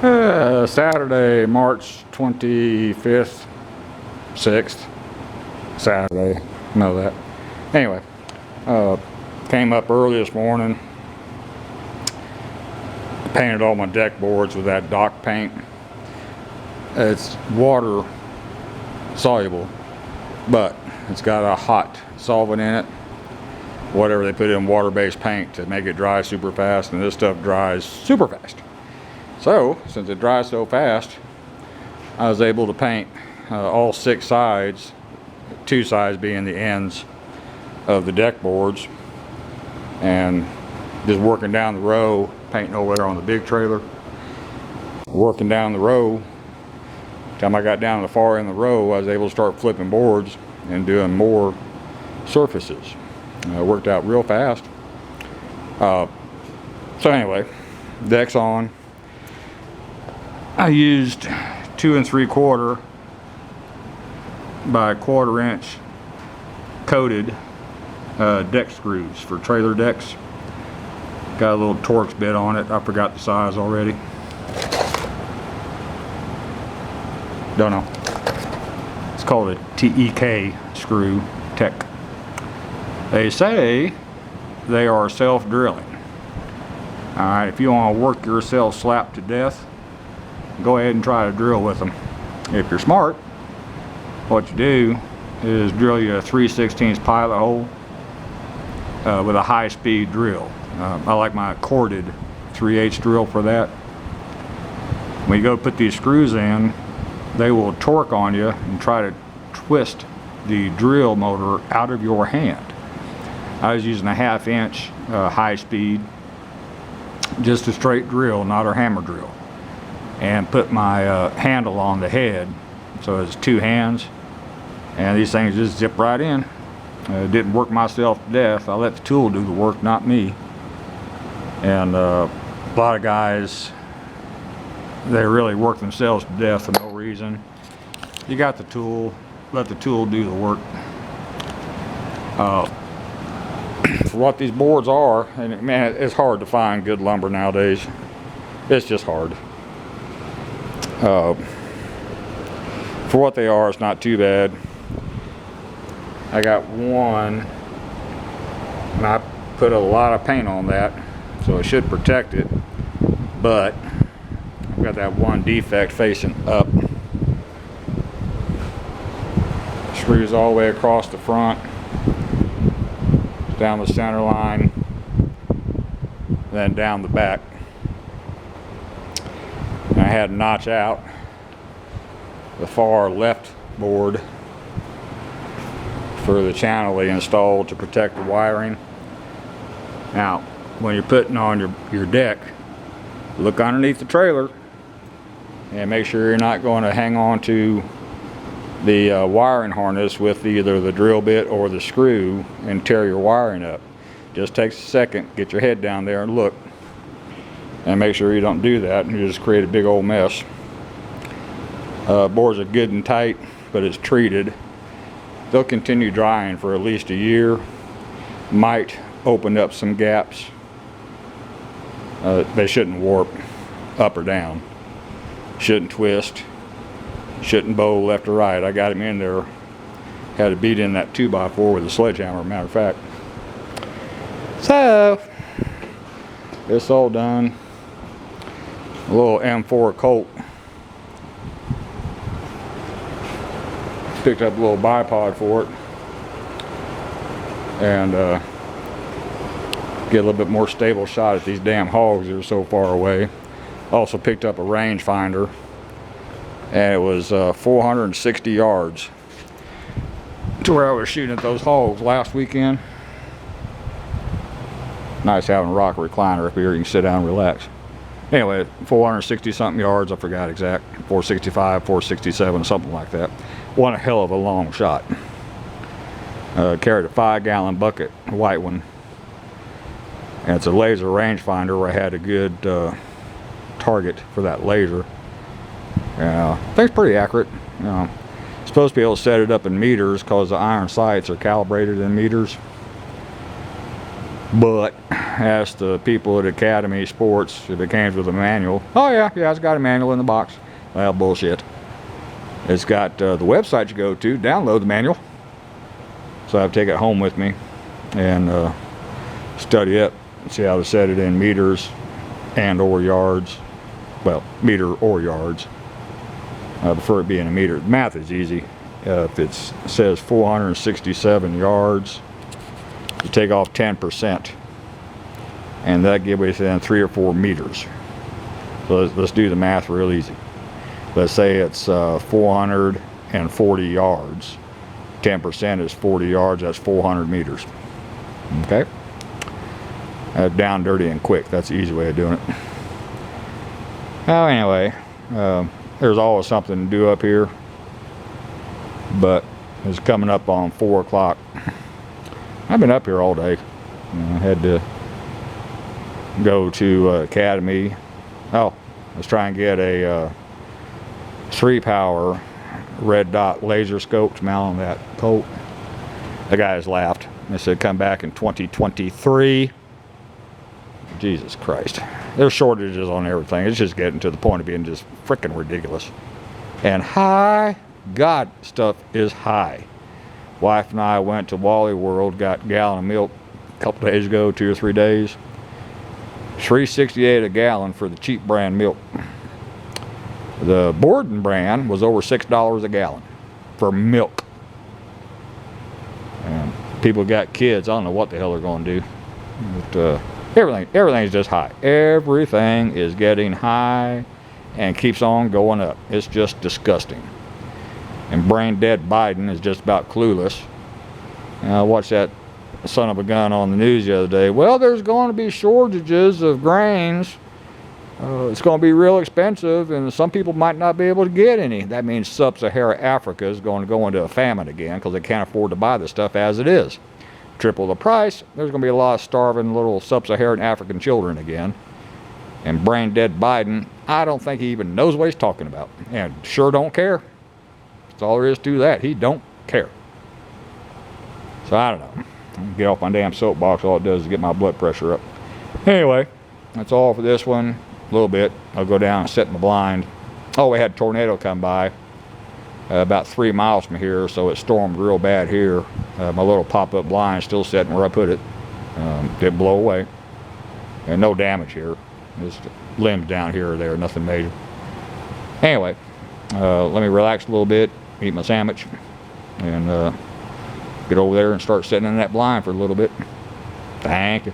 Saturday, March 25th, 6th. Saturday, know that. Anyway, came up early this morning, painted all my deck boards with that dock paint. It's water soluble, but it's got a hot solvent in it. Whatever they put in water-based paint to make it dry super fast, and this stuff dries super fast. So, since it dries so fast, I was able to paint all 6 sides, 2 sides being the ends of the deck boards, and just working down the row, painting over there on the big trailer. Working down the row, time I got down to the far end of the row, I was able to start flipping boards and doing more surfaces. Worked out real fast. So anyway, deck's on. I used 2 3/4 by 1/4 inch coated deck screws for trailer decks. Got a little Torx bit on it. I forgot the size already. Don't know. It's called a TEK screw, Tech. They say they are self-drilling. Alright, if you want to work yourself slap to death, go ahead and try to drill with them. If you're smart, what you do is drill you a 3/16 pilot hole with a high-speed drill. I like my corded 3/8 drill for that. When you go put these screws in, they will torque on you and try to twist the drill motor out of your hand. I was using a 1/2 inch high speed, just a straight drill, not a hammer drill, and put my handle on the head, so it's 2 hands, and these things just zip right in. Didn't work myself to death. I let the tool do the work, not me. And a lot of guys, they really work themselves to death for no reason. You got the tool, let the tool do the work. For what these boards are, and man, it's hard to find good lumber nowadays. It's just hard. For what they are, it's not too bad. I got one, and I put a lot of paint on that, so it should protect it, but I've got that one defect facing up. Screws all the way across the front, down the center line, then down the back. And I had to notch out the far left board for the channel they installed to protect the wiring. Now, when you're putting on your deck, look underneath the trailer and make sure you're not going to hang on to the wiring harness with either the drill bit or the screw and tear your wiring up. Just takes a second, get your head down there and look, and make sure you don't do that, and you just create a big old mess. Boards are good and tight, but it's treated. They'll continue drying for at least a year. Might open up some gaps. They shouldn't warp up or down. Shouldn't twist. Shouldn't bow left or right. I got him in there. Had to beat in that 2x4 with a sledgehammer, matter of fact. So, it's all done. A little M4 Colt. Picked up a little bipod for it. And get a little bit more stable shot at these damn hogs that are so far away. Also picked up a rangefinder, and it was 460 yards to where I was shooting at those hogs last weekend. Nice having a rock recliner up here. You can sit down and relax. Anyway, 460 something yards, I forgot exact, 465, 467, something like that. One hell of a long shot. Carried a 5-gallon bucket, a white one. And it's a laser rangefinder where I had a good target for that laser. I think it's pretty accurate. Supposed to be able to set it up in meters because the iron sights are calibrated in meters. But asked the people at Academy Sports if it came with a manual. Oh yeah, it's got a manual in the box. Well, bullshit. It's got the website you go to, download the manual. So I have to take it home with me and study it, see how to set it in meters and or yards. Well, meter or yards. I prefer it being a meter. The math is easy. If it says 467 yards, you take off 10%, and that gives you then 3 or 4 meters. So let's do the math real easy. Let's say it's 440 yards. 10% is 40 yards. That's 400 meters. Okay. Down dirty and quick. That's the easy way of doing it. Well, anyway, there's always something to do up here, but it's coming up on 4 o'clock. I've been up here all day. I had to go to Academy. Oh, let's try and get a 3-power red dot laser scope to mount on that Colt. The guys laughed. They said come back in 2023. Jesus Christ. There's shortages on everything. It's just getting to the point of being just freaking ridiculous. And high, God, stuff is high. Wife and I went to Wally World, got a gallon of milk a couple days ago, 2 or 3 days. $3.68 a gallon for the cheap brand milk. The Borden brand was over $6 a gallon for milk. And people got kids, I don't know what the hell they're going to do. But everything's just high. Everything is getting high and keeps on going up. It's just disgusting. And brain dead Biden is just about clueless. I watched that son of a gun on the news the other day. Well, there's going to be shortages of grains. It's going to be real expensive, and some people might not be able to get any. That means sub-Saharan Africa is going to go into a famine again because they can't afford to buy the stuff as it is. Triple the price, there's going to be a lot of starving little sub-Saharan African children again. And brain dead Biden, I don't think he even knows what he's talking about, and sure don't care. That's all there is to that. He don't care. So I don't know. Get off my damn soapbox. All it does is get my blood pressure up. Anyway, that's all for this one. A little bit. I'll go down and set my blind. Oh, we had a tornado come by about 3 miles from here, so it stormed real bad here. My little pop-up blind is still sitting where I put it. Didn't blow away. And no damage here. Just limbs down here or there, nothing major. Anyway, let me relax a little bit, eat my sandwich, and get over there and start sitting in that blind for a little bit. Thank you.